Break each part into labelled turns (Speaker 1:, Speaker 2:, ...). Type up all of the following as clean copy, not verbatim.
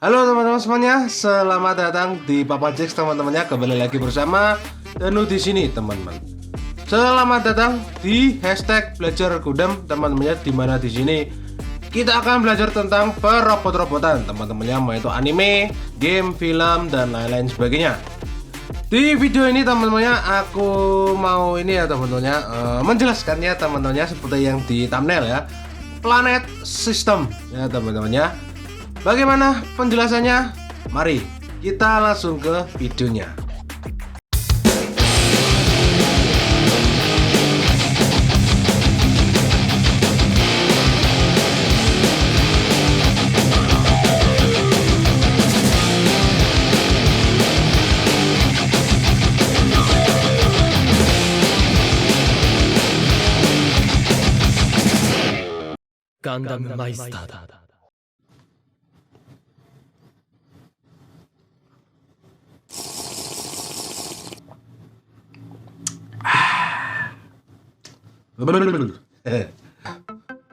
Speaker 1: Halo teman-teman semuanya, selamat datang di Papa Jax teman-temannya. Kembali lagi bersama Danu di sini teman-teman. Selamat datang di hashtag belajar Gundam teman-temannya, dimana di sini kita akan belajar tentang perobot-robotan teman-temannya, mau itu anime, game, film, dan lain-lain sebagainya. Di video ini teman-temannya aku mau ini ya teman-temannya menjelaskan ya teman-temannya seperti yang di thumbnail ya, Planet System ya teman-temannya. Bagaimana penjelasannya? Mari kita langsung ke videonya.
Speaker 2: Gundam Meister.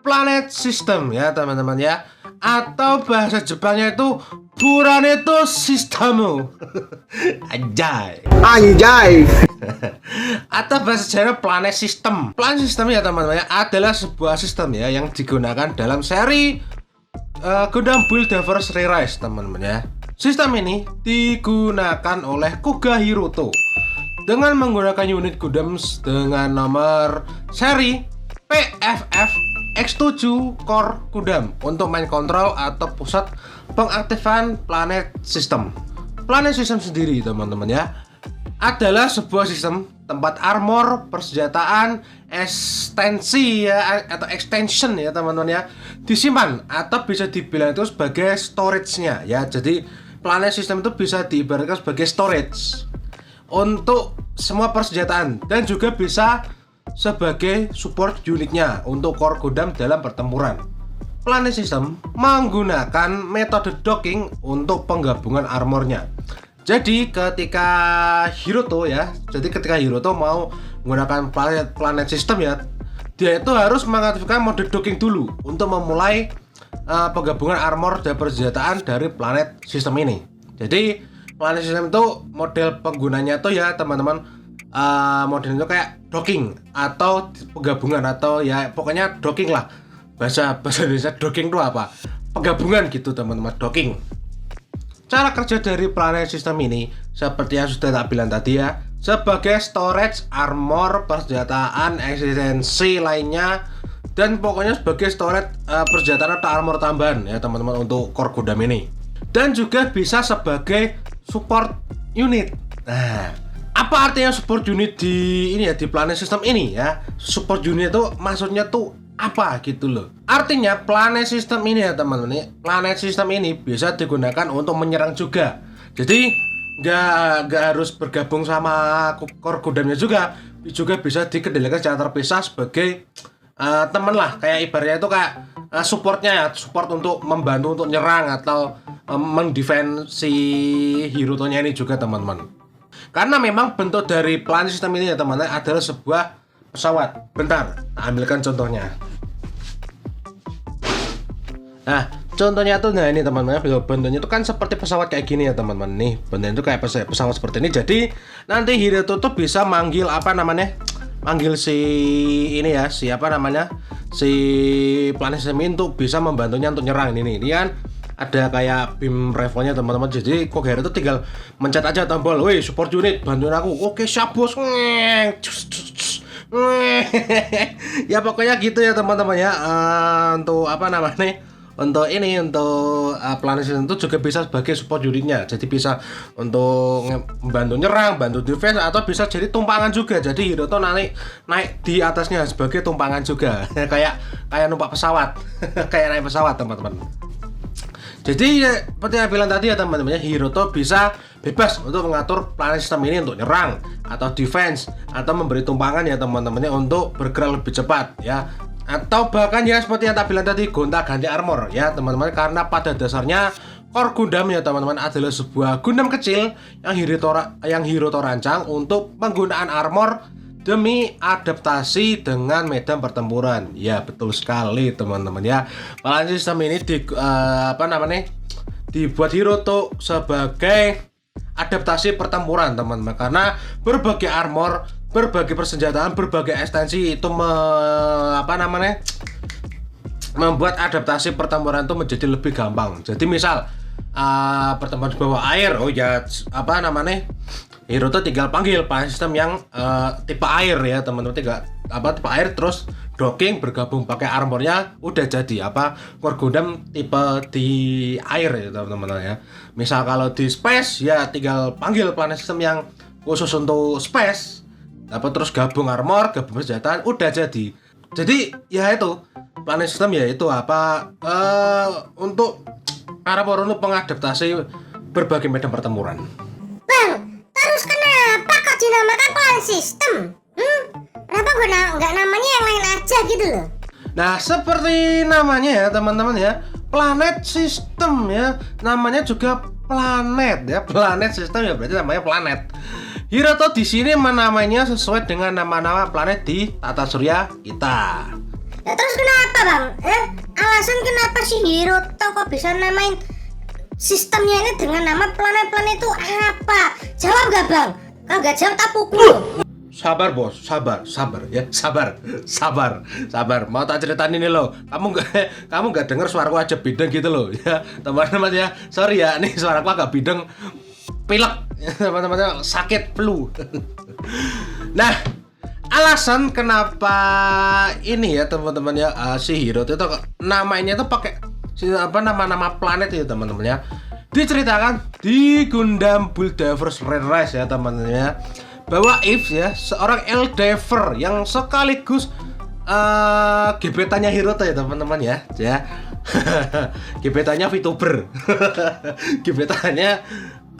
Speaker 1: Planet System ya teman-teman ya, atau bahasa Jepangnya itu Puraneto System. Anjay. Atau bahasa Jawa Planet System. Planet System ya teman-teman ya adalah sebuah sistem ya yang digunakan dalam seri Gundam Build-Diverse Re-Rise teman-teman ya. Sistem ini digunakan oleh Kuga Hiroto dengan menggunakan unit Gundam dengan nomor seri PFF X7 Core Gundam untuk main control atau pusat pengaktifan Planet System. Planet System sendiri teman-teman ya adalah sebuah sistem tempat armor, persenjataan, ekstensi ya atau extension ya teman-teman ya disimpan, atau bisa dibilang itu sebagai storage-nya ya. Jadi Planet System itu bisa diibaratkan sebagai storage untuk semua persenjataan dan juga bisa sebagai support unitnya untuk core Gundam dalam pertempuran. Planet System menggunakan metode docking untuk penggabungan armornya. Jadi ketika Hiroto mau menggunakan Planet System ya, dia itu harus mengaktifkan mode docking dulu untuk memulai penggabungan armor dan persenjataan dari Planet System ini. Jadi Planet System itu model penggunanya tuh ya teman-teman, modelnya itu kayak docking atau penggabungan atau ya pokoknya docking lah. Bahasa Indonesia docking itu apa? Penggabungan gitu teman-teman, docking. Cara kerja dari Planet System ini seperti yang sudah tak bilang tadi ya, sebagai storage armor, persenjataan, eksistensi lainnya, dan pokoknya sebagai storage persenjataan atau armor tambahan ya teman-teman untuk core Gundam ini. Dan juga bisa sebagai support unit. Nah, apa artinya support unit di ini ya, di Planet System ini ya? Support unit itu maksudnya tuh apa gitu loh. Artinya Planet System ini ya teman-teman, Planet System ini bisa digunakan untuk menyerang juga. Jadi nggak harus bergabung sama core Gundamnya juga bisa dikendalikan secara terpisah sebagai teman lah, kayak ibaratnya itu kayak supportnya ya, support untuk membantu untuk nyerang atau mendefense si Hiroto-nya ini juga teman-teman. Karena memang bentuk dari Planet System ini ya teman-teman adalah sebuah pesawat. Bentar, ambilkan contohnya. Nah, contohnya tuh ini teman-teman, bentuknya itu kan seperti pesawat kayak gini ya teman-teman. Nih, bentuknya itu kayak pesawat seperti ini. Jadi nanti Hiroto tuh bisa manggil manggil si ini ya, siapa namanya? Si Planet System untuk bisa membantunya untuk nyerang ini. Ini kan ada kayak beam rifle-nya teman-teman. Jadi Kuga Hiroto tinggal mencet aja tombol, "Woi, support unit, bantuin aku." "Oke, siap, Bos." Ya pokoknya gitu ya teman-teman ya. Untuk untuk Planet System itu juga bisa sebagai support unitnya. Jadi bisa untuk membantu nyerang, bantu defense, atau bisa jadi tumpangan juga. Jadi Hiroto naik di atasnya sebagai tumpangan juga. kayak numpak pesawat. Kayak naik pesawat teman-teman. Jadi seperti yang bilang tadi ya teman-teman, Hiroto bisa bebas untuk mengatur Planet System ini untuk nyerang atau defense atau memberi tumpangan ya teman-temannya untuk bergerak lebih cepat ya, atau bahkan ya seperti yang tak bilang tadi, gonta-ganti armor ya teman-teman. Karena pada dasarnya core Gundam ya teman-teman adalah sebuah Gundam kecil yang Hiroto rancang untuk penggunaan armor demi adaptasi dengan medan pertempuran. Ya betul sekali teman-teman ya. Planet System ini dibuat Hiroto sebagai adaptasi pertempuran teman-teman, karena berbagai armor, berbagai persenjataan, berbagai ekstensi itu membuat adaptasi pertempuran itu menjadi lebih gampang. Jadi misal pertempuran di bawah air, Hiroto tinggal panggil planet sistem yang tipe air ya teman-teman, tipe air, terus docking bergabung pakai armornya, udah jadi Core Gundam tipe di air ya teman-teman ya. Misal kalau di space ya tinggal panggil planet sistem yang khusus untuk space, terus gabung armor, gabung persenjataan, udah jadi. Jadi ya itu planet sistem ya itu untuk armor untuk mengadaptasi berbagai medan pertempuran.
Speaker 3: Bang, terus kenapa kok dinamakan planet sistem? Kenapa nggak namanya yang lain aja gitu loh?
Speaker 1: Nah, seperti namanya ya teman-teman ya, planet sistem ya, namanya juga planet ya, planet sistem ya berarti namanya planet. Hiroto di sini menamainya sesuai dengan nama-nama planet di tata surya kita.
Speaker 3: Ya, terus kenapa bang? Alasan kenapa si Hiroto kok bisa namain sistemnya ini dengan nama planet-planet itu apa? Jawab gak bang? Kalau gak jawab tak pukul.
Speaker 1: Sabar bos, sabar ya, sabar. Mau tak ceritain ini loh. Kamu nggak dengar suaraku aja bideng gitu loh ya, teman-teman ya. Sorry ya, nih suaraku agak bideng, pilek, teman-teman, sakit flu. Nah, alasan kenapa ini ya teman-teman ya, si Hiroto itu namanya itu pakai nama-nama planet ya teman-teman ya. Diceritakan di Gundam Bulldover's Red Rise ya teman-teman ya, bahwa Eve ya seorang Eldever yang sekaligus gebetannya Hiroto ya teman-teman ya. Gebetannya VTuber. Gebetannya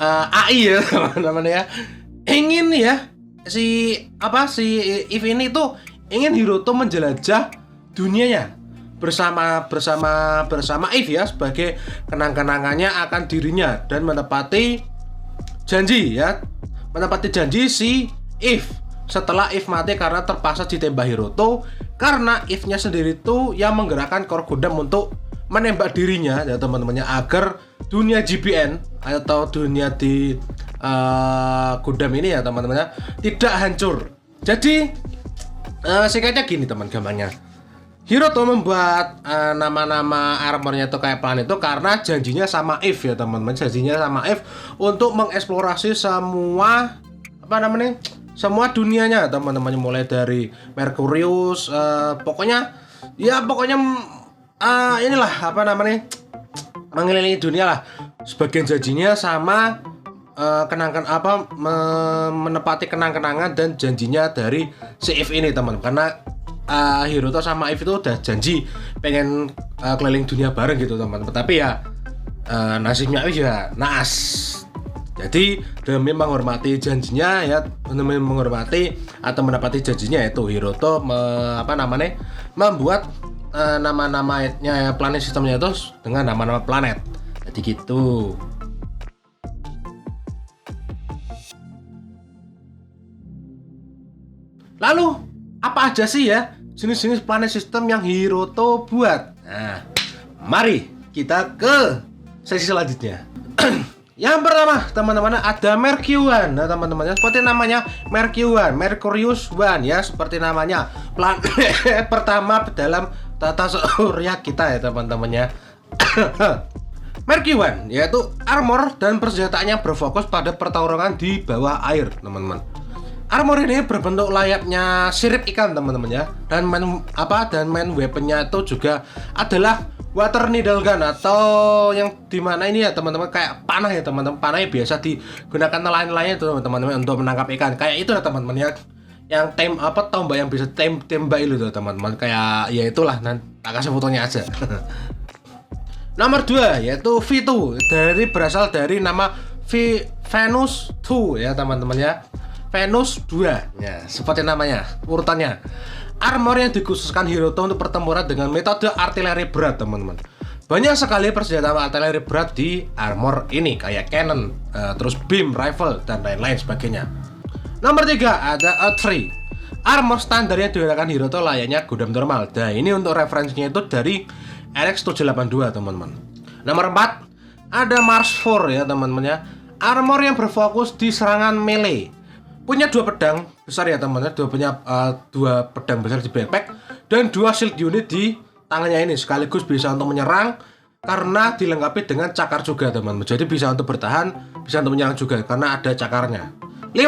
Speaker 1: AI ya teman-teman ya. Ingin ya si Eve ini tuh ingin Hiroto menjelajah dunianya bersama Eve ya, sebagai kenang-kenangannya akan dirinya, dan menepati janji si Eve setelah Eve mati karena terpaksa ditembak Hiroto, karena Eve-nya sendiri tuh yang menggerakkan Core Gundam untuk menembak dirinya ya teman-temannya, agar dunia GBN atau dunia di Gundam ini ya teman-temannya tidak hancur. Jadi singkatnya gini teman, gambarnya Hiroto membuat nama-nama armornya itu kayak planet itu karena janjinya sama Eve ya teman-teman, janjinya sama Eve untuk mengeksplorasi semua semua dunianya teman-teman, mulai dari Mercurius, pokoknya inilah mengelilingi dunia lah. Sebagian janjinya sama menepati kenang-kenangan dan janjinya dari si Eve ini teman-teman, karena Hiroto sama Eve itu udah janji pengen keliling dunia bareng gitu teman-teman, tapi ya nasibnya Eve ya naas. Jadi demi menghormati janjinya ya, demi menghormati atau menepati janjinya, itu Hiroto membuat nama-namanya planet sistemnya itu dengan nama-nama planet. Jadi gitu. Lalu apa aja sih ya jenis-jenis planet sistem yang Hiroto buat? Nah, mari kita ke sesi selanjutnya. Yang pertama teman-teman ada Mercury. Nah teman-teman, seperti namanya Mercurius One ya, seperti namanya planet pertama dalam tata surya kita ya teman-teman ya. Mercury yaitu armor dan persenjataannya berfokus pada pertarungan di bawah air teman-teman. Armor ini berbentuk layaknya sirip ikan teman-teman ya, dan main weaponnya itu juga adalah water needle gun, atau yang dimana ini ya teman-teman kayak panah ya teman-teman. Panah yang biasa digunakan nelayan-nelayan itu teman-teman untuk menangkap ikan, kayak itu ya teman-teman ya, yang tombak yang bisa tembak itu teman-teman, kayak ya itulah, nanti tak kasih fotonya aja. Nomor 2 yaitu V2, berasal dari nama Venus 2 ya teman-teman ya. Venus 2 ya, seperti namanya, urutannya. Armor yang dikhususkan Hiroto untuk pertempuran dengan metode artileri berat teman-teman. Banyak sekali persenjataan artileri berat di armor ini, kayak cannon, terus beam rifle dan lain-lain sebagainya. Nomor 3 ada A3, armor standar yang digunakan Hiroto layaknya Gundam normal. Nah ini untuk referensinya itu dari RX-782 teman-teman. Nomor 4 ada Mars 4 ya teman-teman ya. Armor yang berfokus di serangan melee. Punya 2 pedang besar ya teman-teman. Punya 2 pedang besar di backpack dan 2 shield unit di tangannya ini, sekaligus bisa untuk menyerang karena dilengkapi dengan cakar juga teman-teman. Jadi bisa untuk bertahan, bisa untuk menyerang juga karena ada cakarnya. 5.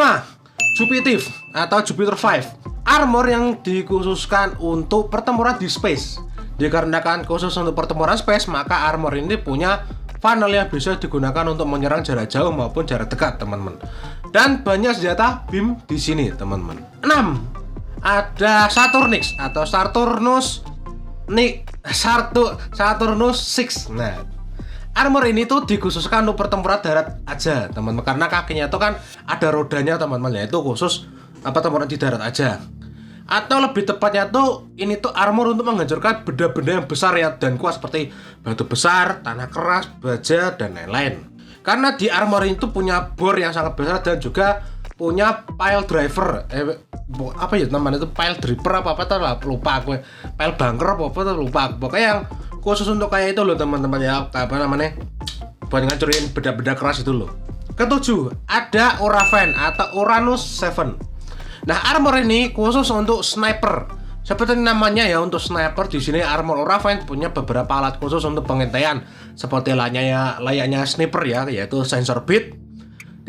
Speaker 1: Jupitive atau Jupiter 5. Armor yang dikhususkan untuk pertempuran di space. Dikarenakan khusus untuk pertempuran space, maka armor ini punya funnel yang bisa digunakan untuk menyerang jarak jauh maupun jarak dekat, teman-teman. Dan banyak senjata beam di sini, teman-teman. 6. Ada Saturnix atau Saturnus 6. Nah, armor ini tuh dikhususkan untuk pertempuran darat aja, teman-teman. Karena kakinya itu kan ada rodanya, teman-teman. Yaitu khusus pertempuran di darat aja. Atau lebih tepatnya tuh ini tuh armor untuk menghancurkan benda-benda yang besar ya dan kuat seperti batu besar, tanah keras, baja dan lain-lain. Karena di armor itu punya bor yang sangat besar dan juga punya pile driver. Apa ya namanya itu, pile driver apa tuh lupa aku. Pile bunker apa tuh lupa. Pokoknya yang khusus untuk kayak itu loh teman-teman ya, apa namanya? Buat ngancurin benda-benda keras itu loh. Ketujuh, ada Oraven atau Uranus 7. Nah, armor ini khusus untuk sniper. Seperti namanya ya, untuk sniper. Di sini armor Oraven punya beberapa alat khusus untuk pengintaian, seperti layaknya sniper ya, yaitu sensor beat.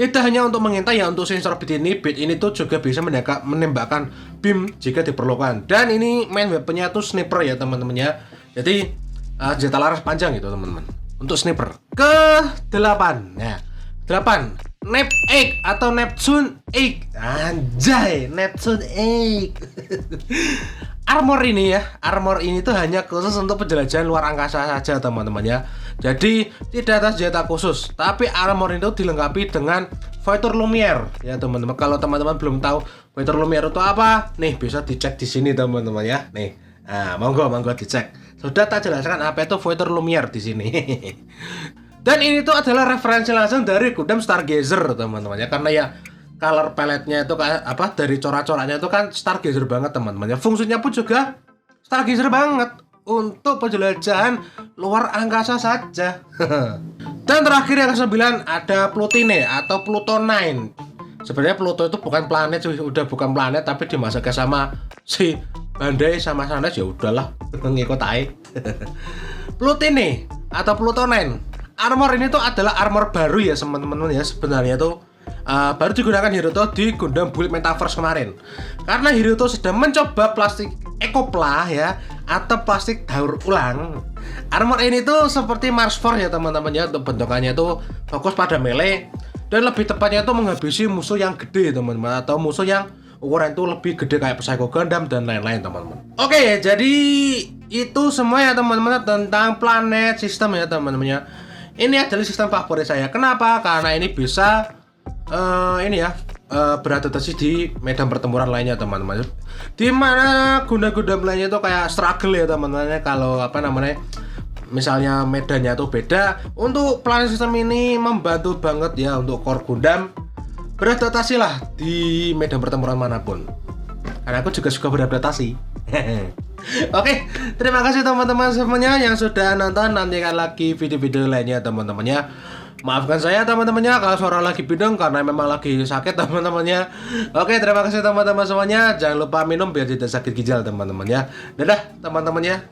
Speaker 1: Tidak hanya untuk mengintai ya, untuk sensor beat ini tuh juga bisa menembakkan beam jika diperlukan. Dan ini main weaponnya tuh sniper ya teman-teman ya. Jadi senjata laras panjang gitu teman-teman. Untuk sniper. Ke-8. Nah, 8. Nep 8 atau Neptune 8. Anjay, Neptune 8. Armor ini tuh hanya khusus untuk penjelajahan luar angkasa saja teman-teman ya. Jadi tidak ada senjata khusus, tapi armor itu dilengkapi dengan Voiture Lumiere ya teman-teman. Kalau teman-teman belum tahu Voiture Lumiere itu apa, nih bisa dicek di sini teman-teman ya. Nih, monggo dicek. Sudah tak jelaskan apa itu Voiture Lumiere di sini. Dan ini tuh adalah referensi langsung dari Gundam Stargazer teman-teman ya, karena ya color palette-nya itu apa dari corak-coraknya itu kan Stargazer banget teman-teman ya. Fungsinya pun juga Stargazer banget untuk penjelajahan luar angkasa saja. Dan terakhir yang ke-9 ada Plutine atau Pluto 9. Sebenarnya Pluto itu bukan planet, udah bukan planet, tapi dimasukkan sama si Bandai sama Sanes, ya udahlah ngikut aja. Plutine atau Pluto 9. Armor ini tuh adalah armor baru ya teman-teman ya, sebenarnya tuh baru digunakan Hiroto di Gundam Build Metaverse kemarin. Karena Hiroto sedang mencoba plastik ekopla ya, atau plastik daur ulang. Armor ini tuh seperti Mars 4 ya teman-teman ya, untuk bentukannya tuh fokus pada melee dan lebih tepatnya tuh menghabisi musuh yang gede teman-teman, atau musuh yang ukuran itu lebih gede kayak Psycho Gundam dan lain-lain teman-teman. Oke, jadi itu semua ya teman-teman tentang planet sistem ya teman-teman ya. Ini adalah sistem favorit saya. Kenapa? Karena ini bisa beradaptasi di medan pertempuran lainnya teman-teman. Di mana Gundam lainnya itu kayak struggle ya teman-teman. Kalau misalnya medannya tuh beda. Untuk planet sistem ini membantu banget ya untuk core Gundam beradaptasi lah di medan pertempuran manapun. Karena aku juga suka beradaptasi. Oke, terima kasih teman-teman semuanya yang sudah nonton. Nantikan lagi video-video lainnya teman-temannya. Maafkan saya teman-temannya kalau suara lagi bidung karena memang lagi sakit teman-temannya. Oke, terima kasih teman-teman semuanya. Jangan lupa minum biar tidak sakit ginjal teman-temannya. Dadah teman-temannya.